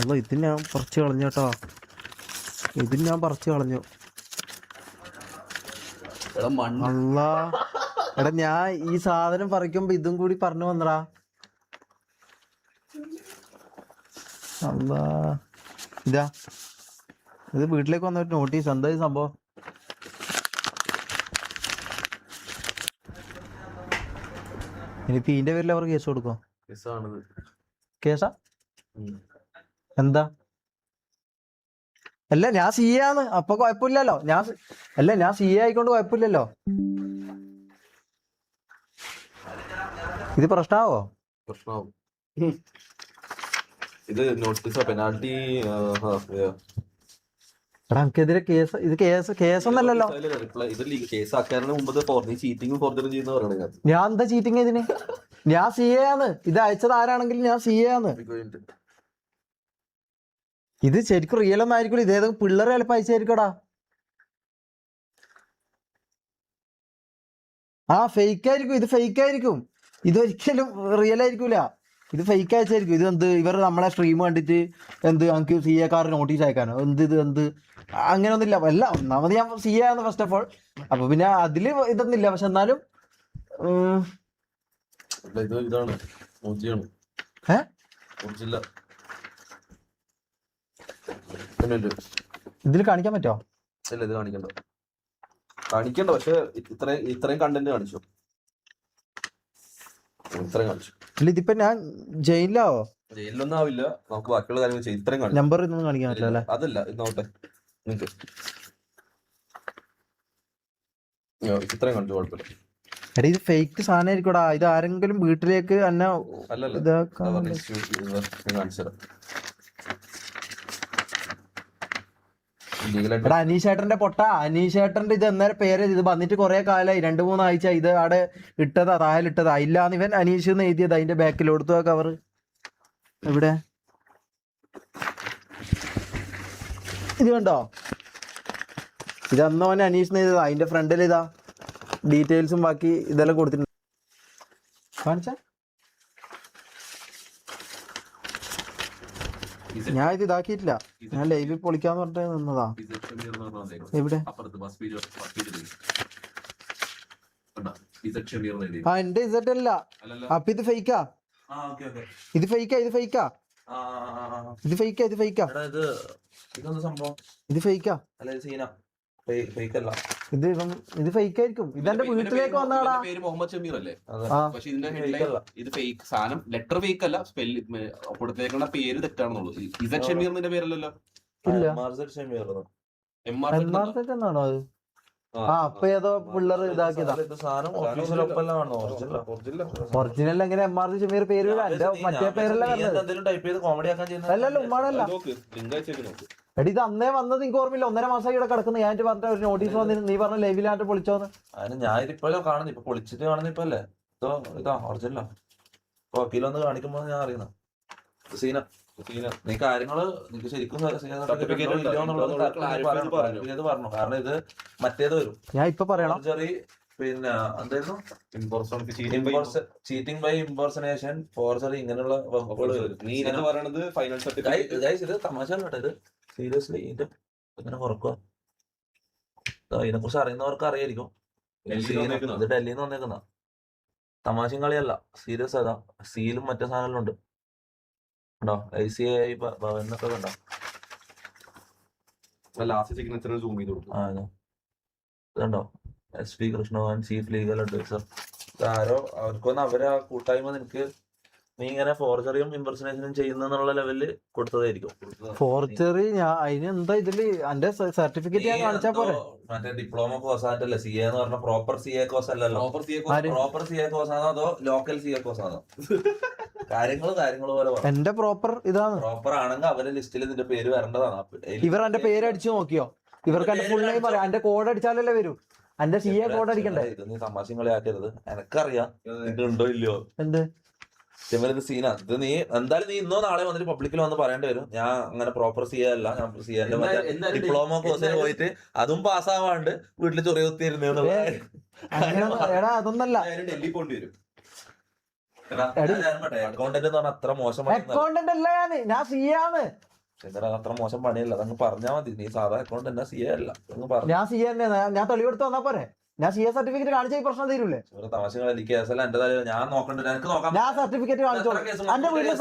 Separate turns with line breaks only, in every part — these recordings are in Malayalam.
അല്ല ഇത് ഞാൻ പറിച്ചു കളഞ്ഞു കേട്ടോ. ഇത് ഞാൻ പറിച്ചു കളഞ്ഞു. അല്ല എടാ ഞാൻ ഈ സാധനം പറിക്കുമ്പോ ഇതും കൂടി പറഞ്ഞു വന്നടാ. അല്ല ഇതാ ഇത് വീട്ടിലേക്ക് വന്ന ഒരു നോട്ടീസ്. എന്താ ഈ സംഭവം? ഇനിയിപ്പോ ഇതിന്റെ പേരിൽ അവർ കേസ് കൊടുക്കോ? കേസാ? എന്താ? അല്ല ഞാൻ സി എ ആണ്, അപ്പൊ കുഴപ്പമില്ലല്ലോ. ഞാൻ സി എ ആയിക്കൊണ്ട് കുഴപ്പമില്ലല്ലോ. ഇത് പ്രശ്നമാവോ?
പ്രശ്നമാവും. ഇത് നോട്ടീസോ പെനാൽറ്റി?
എടാ എനിക്കെതിരെ കേസ്, ഇത് കേസൊന്നല്ലല്ലോ. ഞാൻ എന്താ ചീറ്റിങ് ഇതിന്? ഞാൻ സി എ ആണ്. ഇത് അയച്ചത് ആരാണെങ്കിലും ഞാൻ സി എ ആണ്. ഇത് ശരിക്കും റിയൽ ഒന്നും ആയിരിക്കും. ഇതേതൊക്കെ പിള്ളേർ ചിലപ്പോൾ അയച്ചായിരിക്കടാ. ആ ഫേക്ക് ആയിരിക്കും, ഇത് ഫേക്ക് ആയിരിക്കും. ഇതൊരിക്കലും റിയൽ ആയിരിക്കൂല. ഇത് ഫേക്ക് അയച്ചായിരിക്കും. ഇത് എന്ത് ഇവർ നമ്മളെ സ്ട്രീം കണ്ടിട്ട് എന്ത് നമുക്ക് സി എക്കാർ നോട്ടീസ് അയക്കാനോ എന്ത് അങ്ങനെയൊന്നുമില്ല. അല്ല ഒന്നാമത് ഞാൻ സി എ ആണ് ഫസ്റ്റ് ഓഫ് ഓൾ. അപ്പൊ പിന്നെ അതില് ഇതൊന്നുമില്ല. പക്ഷെ എന്നാലും ഇതിൽ കാണിക്കാൻ പറ്റോ?
ഇല്ല ഇത് കാണിക്കണ്ട. പക്ഷെ ഇത്രയും കണ്ടന്റ് കാണിച്ചു. ഇത്രയും കാണിച്ചു.
ഇല്ല ഇതിപ്പോ ഞാൻ ജയിലിലാവോ?
ജയിലിലൊന്നും ആവില്ല. നമുക്ക് ബാക്കിയുള്ള കാര്യങ്ങൾ ചെയ്യും. ഇത്രയും കാണിച്ചു.
നമ്പർ ഇതൊന്നും കാണിക്കാൻ പറ്റില്ല അല്ലേ?
അതല്ല ഇത് നോട്ടെ നിങ്ങൾക്ക് ഇത്രയും കാണിച്ചു. കുഴപ്പമില്ല.
എടാ ഇത് ഫേക്ക് സാധനം ആയിരിക്കൂടാ. ഇത് ആരെങ്കിലും വീട്ടിലേക്ക് എന്നെ എടാ അനീഷേട്ടന്റെ പൊട്ട. അനീഷേട്ടന്റെ ഇത് എന്നേരം പേര് ഇത് വന്നിട്ട് കുറെ കാലമായി, 2-3 ആഴ്ച. ഇത് അവിടെ ഇട്ടതാ, താഴെലിട്ടതാ. ഇല്ലാന്ന് ഇവൻ അനീഷ് എന്ന് എഴുതിയത് അതിന്റെ ബാക്കിൽ കൊടുത്തു. കവർ എവിടെ? ഇത് കണ്ടോ? ഇതന്നോ അനീഷ് എന്ന് എഴുതിയതാ. അതിന്റെ ഫ്രണ്ടിൽ ഇതാ ഡീറ്റെയിൽസും ബാക്കി ഇതെല്ലാം കൊടുത്തിട്ടുണ്ട്. കാണിച്ച ഞാൻ ഇത് ഇതാക്കിയിട്ടില്ല. ഞാൻ ലൈവിൽ പൊളിക്കാന്ന് പറഞ്ഞിട്ട് നിന്നതാ. എവിടെ? ആ എന്റെ ഇസറ്റ് അല്ല. അപ്പൊ ഇത് ഫേക്കാ. ഇത് ഫേക്കാ. ഇത് ഫേക്കാ. ഇത് ഫേക്കാ. ഇത് ഫേക്കാ. ഇത് ഫേക്കാ. ഇത് ഫേക്ക് ആയിരിക്കും. ഇതെന്റെ വീട്ടിലേക്ക് വന്നാടാ.
പേര് മുഹമ്മദ് ഷമീർ അല്ലേ? പക്ഷെ ഇതിന്റെ ഹെഡ്ലൈൻ ഇത് ഫേക്ക് സാധനം. ലെറ്റർ ഫേക്ക് അല്ല, കൊടുത്തേക്കുന്ന പേര് തെറ്റാണെന്നുള്ളൂ. ഇസഡ് ഷമീർ നിന്റെ പേരല്ലല്ലോ.
എന്നാണോ അത്? ആ അപ്പൊ ഏതോ പിള്ളേർ ഇതാക്കിയതാ. ഒറിജിനൽ എങ്ങനെ MR ഷമീർ പേര്? മറ്റേ പേരല്ല. അല്ലല്ലോ ഉമ്മാണല്ല. എടി ഇത് അന്നേ വന്നത് എനിക്ക് ഓർമ്മയില്ല. 1.5 മാസമായി ഇവിടെ കിടക്കുന്നു. ഞാൻ പറഞ്ഞ ഒരു നോട്ടീസ് വന്നിരുന്നു. നീ പറഞ്ഞ ലൈവിലായിട്ട് പൊളിച്ചോന്ന്.
ഞാനിപ്പോ കാണുന്നു. ഇപ്പൊ പൊളിച്ചിട്ട് കാണുന്ന ഇപ്പൊ അല്ലേ? ഇതാ ഒറിജിനലോ? വക്കീലൊന്ന് കാണിക്കുമ്പോ ഞാൻ അറിയുന്ന സീന. നീ കാര്യങ്ങള് നിനക്ക് ശരിക്കും പറഞ്ഞു. കാരണം ഇത് മറ്റേത് വരും.
ഞാൻ ഇപ്പൊ പറയണം.
പിന്നെ എന്തായിരുന്നു? ചീറ്റിംഗ് ബൈ ഇംപേഴ്സണേഷൻ, ഫോർജറി, ഇങ്ങനെയുള്ള വകുപ്പുകൾ വരും. ഇത് തമാശ കേട്ടോ. ഇത് സീരിയസ്ലി ഇത് ഇങ്ങനെ കുറക്കുക. ഇതിനെ കുറിച്ച് അറിയുന്നവർക്ക് അറിയായിരിക്കും. ഇത് ഡൽഹിയിൽ നിന്ന് വന്നേക്കുന്ന തമാശയും കളിയല്ല, സീരിയസ്. അതാ സീലും മറ്റേ സാധനങ്ങളും ഉണ്ട്. ഉണ്ടോ? ICAI എന്നൊക്കെ കണ്ടോ? ഇതുണ്ടോ? SP Krishnavan, chief legal adviser. ആരോ അവർക്കൊന്ന് അവരെ കൂട്ടായ്മ നിനക്ക് നീ ഇങ്ങനെ ഫോർജറിയും ഇംപെർസണേഷനും ചെയ്യുന്നുള്ള ലെവലില് കൊടുത്തതായിരിക്കും.
ഫോർജറി അതിനെന്താ ഇതില് എന്റെ സർട്ടിഫിക്കറ്റ് ഞാൻ കാണിച്ചാ പോരെ?
മറ്റേ ഡിപ്ലോമ കോഴ്സ് ആയിട്ടല്ലേ CA എന്ന് പറഞ്ഞ? പ്രോപ്പർ CA കോഴ്സ് അല്ലല്ലോ. പ്രോപ്പർ CA കോഴ്സ് ആണോ അതോ ലോക്കൽ CA കോഴ്സ് ആണോ? കാര്യങ്ങള് പോലെ
എന്റെ പ്രോപ്പർ ഇതാണ്.
പ്രോപ്പർ ആണെങ്കിൽ അവരുടെ ലിസ്റ്റിൽ നിന്റെ പേര് വരേണ്ടതാണ്.
ഇവർ എന്റെ പേര് അടിച്ചു നോക്കിയോ? ഇവർക്ക് എന്റെ ഫുൾ നെയിം പറയാം. എന്റെ കോഡ് അടിച്ചാലല്ലേ വരൂ. എന്റെ CA കോഡ് അടിക്കണ്ടേ?
നീ തമാശയും കളിയാക്കരുത്. എനക്കറിയാം ഇത് ഉണ്ടോ ഇല്ലയോ.
എന്ത്
ഇത് സീന. ഇത് നീ എന്തായാലും നീ ഇന്നോ നാളെ വന്നിട്ട് പബ്ലിക്കിൽ വന്ന് പറയേണ്ടി വരും. ഞാൻ അങ്ങനെ പ്രോപ്പർ CA അല്ല, ഞാൻ CA ഡിപ്ലോമ കോഴ്സിന് പോയിട്ട് അതും പാസ്സാവാണ്ട് വീട്ടിൽ ചൊറിയ കുത്തിയിരുന്നു.
അതൊന്നല്ല.
ഡൽഹി പോണ്ടി വരും.
അക്കൗണ്ടന്റ് എന്ന് പറഞ്ഞാൽ അത്ര മോശം പണിയൊന്നും
അക്കൗണ്ടന്റ് അല്ല ഞാൻ സി ആണ്.
അത്ര മോശം പണിയല്ല, അതങ്ങ് പറഞ്ഞാൽ മതി. നീ സാധാ അക്കൗണ്ടന്റ് സി എ അല്ല,
ഞാൻ സി തന്നെ. ഞാൻ തെളിവെടുത്ത് വന്നാ പോരെ? ഞാൻ സി എ സർട്ടിഫിക്കറ്റ് കാണിച്ച ഈ പ്രശ്നം തീരൂലേ?
തമാശകൾ കേസല്ല എന്റെ തലയിൽ. ഞാൻ നോക്കണ്ട, എനിക്ക് നോക്കാം.
ഞാൻ സർട്ടിഫിക്കറ്റ് കാണിച്ചോളൂ. എന്റെ വീട്ടില്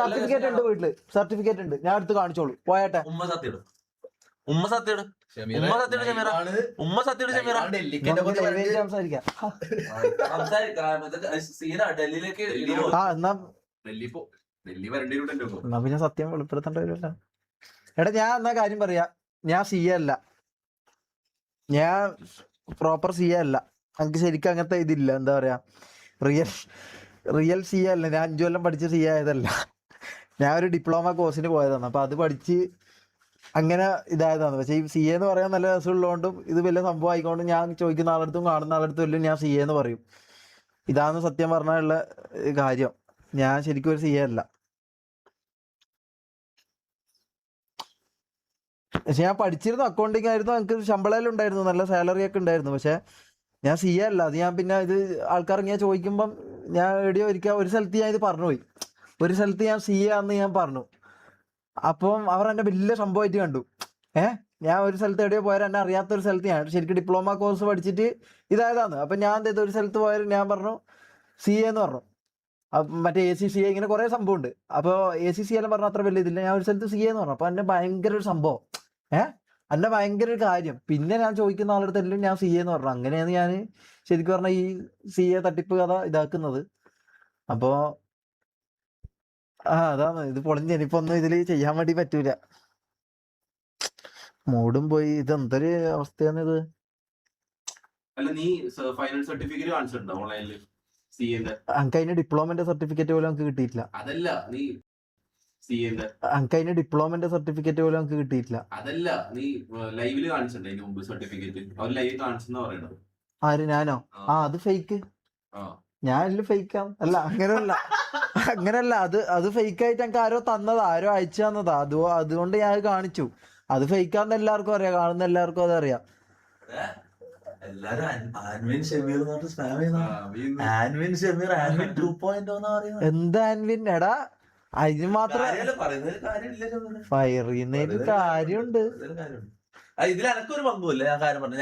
സർട്ടിഫിക്കറ്റ് ഉണ്ട്, വീട്ടില് സർട്ടിഫിക്കറ്റ് ഉണ്ട്, ഞാൻ എടുത്ത് കാണിച്ചോളൂ. പോയട്ടെ.
ഉമ്മ സത്യം ഉമ്മ സത്യം ഉമ്മ സത്യം ഷമീറ, ഉമ്മ സത്യം ഷമീറ.
സംസാരിക്കാം.
സീന ഡൽഹിയിലേക്ക്
എന്നാ
ഡൽഹി
എന്നാ പിന്നെ സത്യം വെളിപ്പെടുത്തേണ്ട വരുമല്ലോ. എടാ ഞാൻ എന്നാ കാര്യം പറയാ, ഞാൻ സി എ അല്ല, ഞാൻ പ്രോപ്പർ സി എ അല്ല. എനിക്ക് ശരിക്കും അങ്ങനത്തെ ഇതില്ല, എന്താ പറയാ, റിയൽ സി എ അല്ല. ഞാൻ 5 കൊല്ലം പഠിച്ച് സി എ ആയതല്ല. ഞാൻ ഒരു ഡിപ്ലോമ കോഴ്സിന് പോയതാണ്. അപ്പൊ അത് പഠിച്ച് അങ്ങനെ ഇതായതാണ്. പക്ഷെ ഈ സി എ എന്ന് പറയാൻ നല്ല രസമുള്ളതുകൊണ്ടും ഇത് വലിയ സംഭവം ആയിക്കൊണ്ടും ഞാൻ ചോദിക്കുന്ന ആളടുത്തും കാണുന്ന ആളടുത്തും എല്ലാം ഞാൻ സി എ എന്ന് പറയും. ഇതാണ് സത്യം പറഞ്ഞുള്ള കാര്യം. ഞാൻ ശരിക്കും ഒരു സി എ അല്ല. പക്ഷെ ഞാൻ പഠിച്ചിരുന്നു, അക്കൗണ്ടിങ് ആയിരുന്നു, എനിക്ക് ശമ്പളം ഉണ്ടായിരുന്നു, നല്ല സാലറി ഒക്കെ ഉണ്ടായിരുന്നു. പക്ഷെ ഞാൻ സി എ അല്ല. അത് ഞാൻ പിന്നെ ഇത് ആൾക്കാർ ഇങ്ങനെ ചോദിക്കുമ്പം ഞാൻ എവിടെയോ ഒരു സ്ഥലത്ത് ഞാൻ ഇത് പറഞ്ഞുപോയി. ഒരു സ്ഥലത്ത് ഞാൻ സി എ ആണെന്ന് ഞാൻ പറഞ്ഞു. അപ്പം അവർ എന്നെ വലിയ സംഭവമായിട്ട് കണ്ടു. ഞാൻ ഒരു സ്ഥലത്ത് എവിടെയോ പോയാൽ എന്നെ അറിയാത്തൊരു സ്ഥലത്ത് ഞാൻ ശരിക്കും ഡിപ്ലോമ കോഴ്സ് പഠിച്ചിട്ട് ഇതായതാണ്. അപ്പം ഞാൻ എന്ത് ചെയ്തു, ഒരു സ്ഥലത്ത് പോയാൽ ഞാൻ പറഞ്ഞു സി എ എന്ന് പറഞ്ഞു. മറ്റേ ACCA ഇങ്ങനെ കുറെ സംഭവം ഉണ്ട്. അപ്പോൾ ACCA എല്ലാം പറഞ്ഞ അത്ര വലിയ ഇതില്ല. ഞാൻ ഒരു സ്ഥലത്ത് സി എ എന്ന് പറഞ്ഞു. അപ്പൊ എന്നെ ഭയങ്കര ഒരു സംഭവം, എന്നെ ഭയങ്കര ഒരു കാര്യം. പിന്നെ ഞാൻ ചോദിക്കുന്ന ആളുടെ എല്ലാം ഞാൻ സി എ എന്ന് പറഞ്ഞു. അങ്ങനെയാണ് ഞാൻ ശരിക്കും പറഞ്ഞ ഈ സി എ തട്ടിപ്പ് കഥ ഇതാക്കുന്നത്. അപ്പോ അതാണ് ഇത് പൊളിഞ്ഞ്. ഇനിയിപ്പോ ഒന്നും ഇതിൽ ചെയ്യാൻ വേണ്ടി പറ്റൂല. മൂടും പോയി. ഇത് എന്തൊരു അവസ്ഥയാണ് ഇത്.
അല്ല നീ ഫൈനൽ സർട്ടിഫിക്കറ്റ് കാണിച്ചിട്ടുണ്ടോ ഓൺലൈനിൽ?
എനിക്ക് അതിന്റെ ഡിപ്ലോമന്റെ സർട്ടിഫിക്കറ്റ് പോലും നമുക്ക് കിട്ടിയിട്ടില്ല.
അതല്ല നീ
എനിക്ക് അതിന്റെ ഡിപ്ലോമന്റെ സർട്ടിഫിക്കറ്റ് പോലും നമുക്ക് കിട്ടിയിട്ടില്ല.
അതല്ല നീ ലൈവില് കാണിച്ചിട്ടുണ്ടോ അതിന് മുമ്പ് സർട്ടിഫിക്കറ്റ്? അവർ ലൈവ് കാണിച്ചെന്ന് പറയണത്.
ആര്? ഞാനോ? അത് ഫേക്ക്. ഞാൻ ഫേക്കാണ്. അല്ല അങ്ങനെയല്ല, അങ്ങനെയല്ല. അത് ഫേക്ക് ആയിട്ട് എനിക്ക് ആരോ തന്നതാ, ആരോ അയച്ചു തന്നതാ. അതുകൊണ്ട് ഞാൻ കാണിച്ചു. അത് ഫേക്കാന്ന് എല്ലാവർക്കും അറിയാം, കാണുന്ന എല്ലാവർക്കും അതറിയാം. എന്താ ആൻവിൻ? എടാ അതിന് മാത്രം ഫയറിയുന്നതിന് കാര്യമുണ്ട്.
ഇതിൽ എനക്കൊരു പങ്കുമില്ല. ഞാൻ കാര്യം പറഞ്ഞു,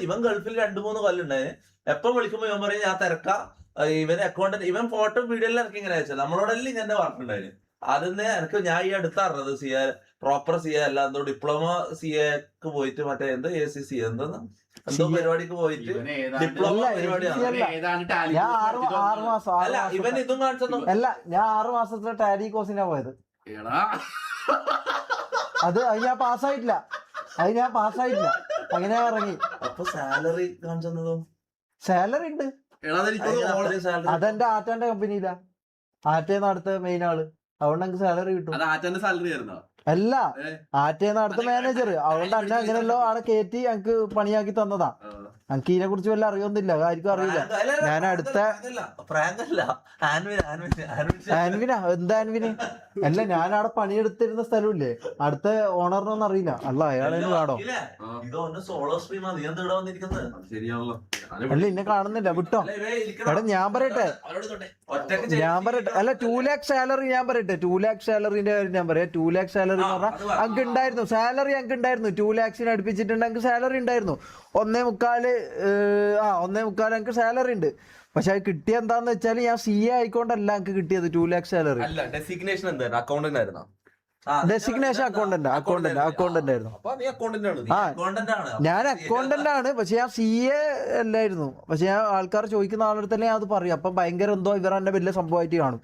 ഇവൻ ഗൾഫിൽ 2-3 കൊല്ലം ഉണ്ടായിരുന്നു. എപ്പം വിളിക്കുമ്പോ ഇവൻ പറയും ഞാൻ തിരക്കാം, ഇവന് അക്കൗണ്ടന്റ്, ഇവൻ ഫോട്ടോ വീഡിയോ എല്ലാം എനിക്ക് ഇങ്ങനെ അയച്ചത്. നമ്മളോടെല്ലാം ഇങ്ങനെ പറഞ്ഞിട്ടുണ്ടായിരുന്നു. അതിന് എനിക്ക് ഞാൻ ഈ അടുത്തറിഞ്ഞത് C A proper C A അല്ല, എന്തോ ഡിപ്ലോമ സി എക്ക് പോയിട്ട് മറ്റേ എന്തോ ACC എന്തോ പരിപാടിക്ക് പോയിട്ട് ഡിപ്ലോമ പരിപാടിയാണ്. അല്ല ഇവൻ ഇതും കാണിച്ചു.
അല്ല ഞാൻ 6 മാസത്തിലെ ടാലി കോഴ്സിനാ പോയത്. അത് ഞാൻ പാസ്സായിട്ടില്ല. അങ്ങനെ ഇറങ്ങി.
അപ്പൊ സാലറി കാണിച്ചതോ?
സാലറി ഉണ്ട്. അതെന്റെ ആറ്റാന്റെ കമ്പനിയിലാ. ആറ്റേന്ന് അടുത്ത മെയിൻ ആള്. അതുകൊണ്ട് എനിക്ക് സാലറി കിട്ടും. അല്ല, ആറ്റേന്ന് അടുത്ത മാനേജർ. അതുകൊണ്ട് അന്നെ അങ്ങനെയല്ലോ ആളെ കയറ്റി എനിക്ക് പണിയാക്കി തന്നതാ. എനിക്ക് ഇതിനെ കുറിച്ച് വല്ല അറിയൊന്നുമില്ല, ആർക്കും അറിയില്ല. ഞാൻ അടുത്ത ആൻവിനാ. എന്താ ആൻവിന്? അല്ല ഞാൻ അവിടെ പണിയെടുത്തിരുന്ന സ്ഥലമില്ലേ, അടുത്ത ഓണറിനൊന്നും അറിയില്ല. അല്ല അയാളെന്ന് കാണോ? അല്ല എന്നെ കാണുന്നില്ല, വിട്ടോ. എടാ ഞാൻ പറയട്ടെ. അല്ല 2 lakh സാലറി ഞാൻ പറയട്ടെ. 2 lakh സാലറിന്റെ കാര്യം ഞാൻ പറയാം. 2 lakh സാലറി എന്ന് പറഞ്ഞാൽ അങ്ങ് ഉണ്ടായിരുന്നു. സാലറി അങ്ങ് ഉണ്ടായിരുന്നു. 2 lakhs അടുപ്പിച്ചിട്ടുണ്ട്. അങ്ങ് സാലറി ഉണ്ടായിരുന്നു. 1.25 എനിക്ക് സാലറി ഉണ്ട്. പക്ഷെ അത് കിട്ടിയ എന്താന്ന് വെച്ചാൽ ഞാൻ സി എ ആയിക്കൊണ്ടല്ല എനിക്ക് കിട്ടിയത് 2 lakh സാലറി.
ഡെസിഗ്നേഷൻ എന്തായിരുന്നു? അക്കൗണ്ടന്റ് ആയിരുന്നോ?
ഡെസിഗ്നേഷൻ അക്കൗണ്ടന്റ് ആയിരുന്നു. ഞാൻ അക്കൗണ്ടന്റ് ആണ്, പക്ഷെ ഞാൻ സി എ അല്ലായിരുന്നു. പക്ഷെ ഞാൻ ആൾക്കാർ ചോദിക്കുന്ന ആളടുത്തല്ലേ ഞാൻ അത് പറയും. അപ്പൊ ഭയങ്കര എന്തോ ഇവർ എന്നെ വലിയ സംഭവമായിട്ട് കാണും.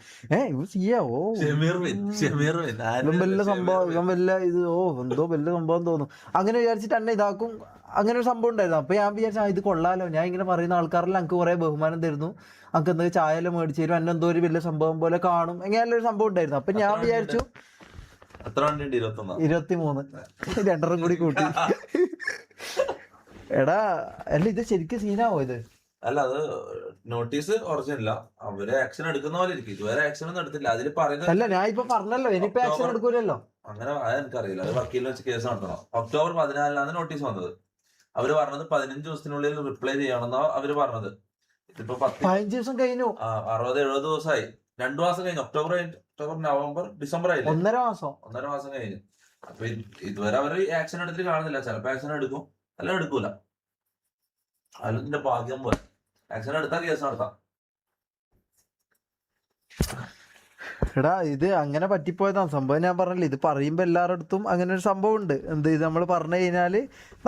ഇവൻ സി എ, ഇവൻ വലിയ സംഭവം, ഇവൻ വലിയ ഇത്, എന്തോ വലിയ സംഭവം തോന്നും. അങ്ങനെ വിചാരിച്ചിട്ട് എന്നെ ഇതാക്കും. അങ്ങനെ ഒരു സംഭവം ഉണ്ടായിരുന്നു. അപ്പൊ ഞാൻ വിചാരിച്ചാ ഇത് കൊള്ളാലോ, ഞാൻ ഇങ്ങനെ പറയുന്ന ആൾക്കാരെല്ലാം എനിക്ക് കുറെ ബഹുമാനം തരുന്നു, എനിക്ക് എന്തെങ്കിലും ചായയെല്ലാം മേടിച്ചു തരും, എന്നെ എന്തോ ഒരു വലിയ സംഭവം പോലെ കാണും. എങ്ങനെയല്ലൊരു സംഭവം ഉണ്ടായിരുന്നു. അപ്പൊ ഞാൻ വിചാരിച്ചു 23 രണ്ടരം കൂടി കൂട്ടി. എടാ അല്ല ഇത് ശരിക്കും സീനാവോ ഇത്?
അല്ല അത് നോട്ടീസ് ഒറിജിനല്ല. അവര് ആക്ഷൻ എടുക്കുന്ന പോലെ ഇരിക്കും. ഇതുവരെ ആക്ഷൻ ഒന്നും എടുത്തില്ല. അതിൽ പറയുന്നത്
അല്ല ഞാൻ ഇപ്പൊ പറഞ്ഞല്ലോ, ഇനിയിപ്പോ ആക്ഷൻ എടുക്കൂലല്ലോ.
അങ്ങനെ എനിക്കറിയില്ല. അത് വക്കീലിനെ വെച്ച് കേസ് നടത്തണം. October 14 നോട്ടീസ് വന്നത്. അവര് പറഞ്ഞത് 15 ദിവസത്തിനുള്ളിൽ റിപ്ലൈ ചെയ്യണമെന്നാ അവര് പറഞ്ഞത്. ഇതിപ്പോ
15 ദിവസം കഴിഞ്ഞു.
60-70 ദിവസമായി. 2 മാസം കഴിഞ്ഞു. ഒക്ടോബർ, നവംബർ, ഡിസംബർ ആയില്ലേ?
1.5
മാസം കഴിഞ്ഞു. അപ്പൊ ഇതുവരെ അവര് ആക്ഷൻ എടുത്തിട്ട് കാണുന്നില്ല. ചിലപ്പോ ആക്ഷൻ എടുക്കും, അല്ല എടുക്കൂല. അതിന്റെ ഭാഗ്യം പോലെ. ആക്ഷൻ എടുത്താൽ കേസ് നടത്താം.
എടാ ഇത് അങ്ങനെ പറ്റിപ്പോയതാണ് സംഭവം. ഞാൻ പറഞ്ഞില്ല, ഇത് പറയുമ്പോൾ എല്ലാവരുടെ അടുത്തും അങ്ങനെ ഒരു സംഭവം ഉണ്ട്. എന്ത് ഇത് നമ്മൾ പറഞ്ഞു കഴിഞ്ഞാൽ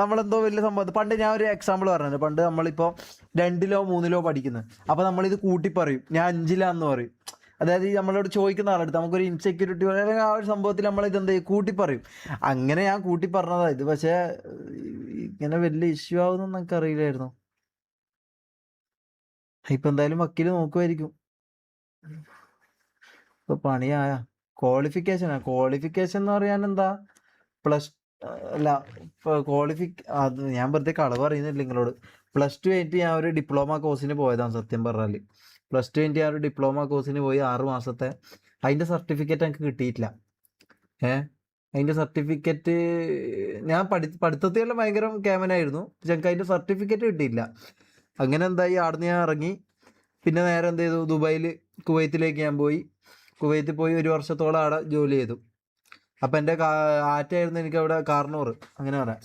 നമ്മളെന്തോ വലിയ സംഭവം. പണ്ട് ഞാൻ ഒരു എക്സാമ്പിൾ പറഞ്ഞത്, പണ്ട് നമ്മളിപ്പോൾ 2-ലോ 3-ലോ പഠിക്കുന്നത്. അപ്പോൾ നമ്മളിത് കൂട്ടി പറയും, ഞാൻ 5-ലാന്ന് പറയും. അതായത് ഈ നമ്മളോട് ചോദിക്കുന്ന ആളെടുത്ത് നമുക്കൊരു ഇൻസെക്യൂരിറ്റി അല്ലെങ്കിൽ ആ ഒരു സംഭവത്തിൽ നമ്മളിത് എന്ത് ചെയ്യും, കൂട്ടി പറയും. അങ്ങനെ ഞാൻ കൂട്ടി പറഞ്ഞതാണ് ഇത്. പക്ഷേ ഇങ്ങനെ വലിയ ഇഷ്യൂ ആവുമെന്ന് നമുക്ക് അറിയില്ലായിരുന്നു. ഇപ്പം എന്തായാലും വക്കീല് നോക്കുമായിരിക്കും. ഇപ്പൊ പണിയായ ക്വാളിഫിക്കേഷൻ എന്ന് പറയാൻ എന്താ, പ്ലസ് അല്ല അത് ഞാൻ വെറുതെ കളവ് പറയുന്നില്ല നിങ്ങളോട്. +2 കഴിഞ്ഞിട്ട് ഞാൻ ഒരു ഡിപ്ലോമ കോഴ്സിന് പോയതാണ്. സത്യം പറഞ്ഞാൽ +2 കഴിഞ്ഞിട്ട് ഞാൻ ഒരു ഡിപ്ലോമ കോഴ്സിന് പോയി 6 മാസത്തെ. അതിൻ്റെ സർട്ടിഫിക്കറ്റ് എനിക്ക് കിട്ടിയിട്ടില്ല. അതിൻ്റെ സർട്ടിഫിക്കറ്റ് ഞാൻ പഠിത്തത്തിലെല്ലാം ഭയങ്കര ക്യാമനായിരുന്നു, പക്ഷെ എനിക്ക് അതിൻ്റെ സർട്ടിഫിക്കറ്റ് കിട്ടിയില്ല. അങ്ങനെ എന്തായി, ആടുന്ന് ഞാൻ ഇറങ്ങി. പിന്നെ നേരെ എന്ത് ചെയ്തു, കുവൈത്തിലേക്ക് ഞാൻ പോയി. കുവൈത്തിൽ പോയി 1 വർഷത്തോളം അവിടെ ജോലി ചെയ്തു. അപ്പം എൻ്റെ ആറ്റായിരുന്നു എനിക്ക് അവിടെ കാർണൂർ, അങ്ങനെ പറയാം.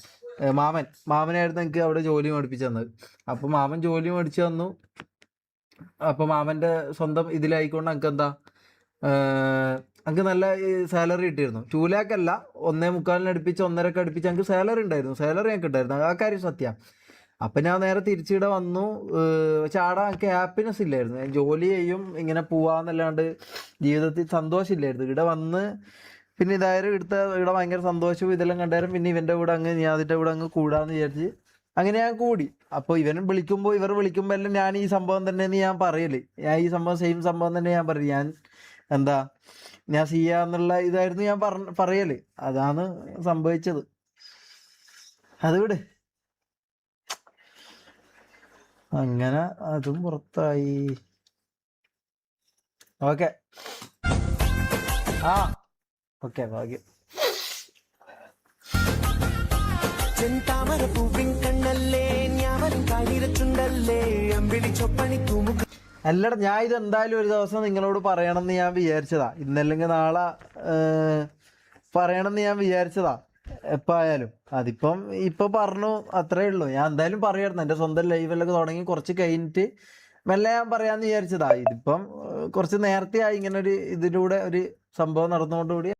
മാമനായിരുന്നു എനിക്ക് അവിടെ ജോലി മേടിപ്പിച്ച് തന്നത്. അപ്പോൾ മാമൻ ജോലി മേടിച്ച് തന്നു. അപ്പോൾ മാമൻ്റെ സ്വന്തം ഇതിലായിക്കൊണ്ട് എനിക്ക് എന്താ, എനിക്ക് നല്ല സാലറി കിട്ടിയിരുന്നു. 2 lakh അല്ല, 1.25 അടുപ്പിച്ച് 1.5 അടുപ്പിച്ച് എനിക്ക് സാലറി ഉണ്ടായിരുന്നു. സാലറി ഞങ്ങൾക്ക് ഉണ്ടായിരുന്നു, ആ കാര്യം സത്യമാണ്. അപ്പം ഞാൻ നേരെ തിരിച്ചിവിടെ വന്നു. പക്ഷെ അവിടെ എനിക്ക് ഹാപ്പിനെസ് ഇല്ലായിരുന്നു. ഞാൻ ജോലി ചെയ്യും, ഇങ്ങനെ പോവാന്നല്ലാണ്ട് ജീവിതത്തിൽ സന്തോഷമില്ലായിരുന്നു. ഇവിടെ വന്ന് പിന്നെ ഇതായാലും ഇവിടെ ഭയങ്കര സന്തോഷവും ഇതെല്ലാം കണ്ടാലും പിന്നെ ഇവൻ്റെ കൂടെ ഞാൻ അതിൻ്റെ കൂടെ കൂടാന്ന് വിചാരിച്ച് അങ്ങനെ ഞാൻ കൂടി. അപ്പോൾ ഇവർ വിളിക്കുമ്പോൾ എല്ലാം ഞാൻ ഈ സംഭവം തന്നെയെന്ന് ഞാൻ പറയല്. ഞാൻ ഈ സംഭവം സെയിം സംഭവം തന്നെ ഞാൻ പറയും. ഞാൻ ചെയ്യാന്നുള്ള ഇതായിരുന്നു ഞാൻ പറയല്. അതാണ് സംഭവിച്ചത്. അത് വിട്. അങ്ങനെ അതും പുറത്തായി. ഓക്കെ ഓക്കെ ഭാഗ്യം. അല്ലടാ, ഞാൻ ഇത് എന്തായാലും ഒരു ദിവസം നിങ്ങളോട് പറയണമെന്ന് ഞാൻ വിചാരിച്ചതാ. ഇന്നല്ലെങ്കിൽ നാളെ പറയണമെന്ന് ഞാൻ വിചാരിച്ചതാ. എപ്പായാലും ഇപ്പം പറഞ്ഞു, അത്രേ ഉള്ളൂ. ഞാൻ എന്തായാലും പറയായിരുന്നു. എൻ്റെ സ്വന്തം ലൈഫിലൊക്കെ തുടങ്ങി കുറച്ച് കഴിഞ്ഞിട്ട് മെല്ലെ ഞാൻ പറയാമെന്ന് വിചാരിച്ചതാ. ഇതിപ്പം കുറച്ച് നേരത്തെ ആയി ഇങ്ങനെ ഇതിലൂടെ ഒരു സംഭവം നടന്നുകൊണ്ടുകൂടി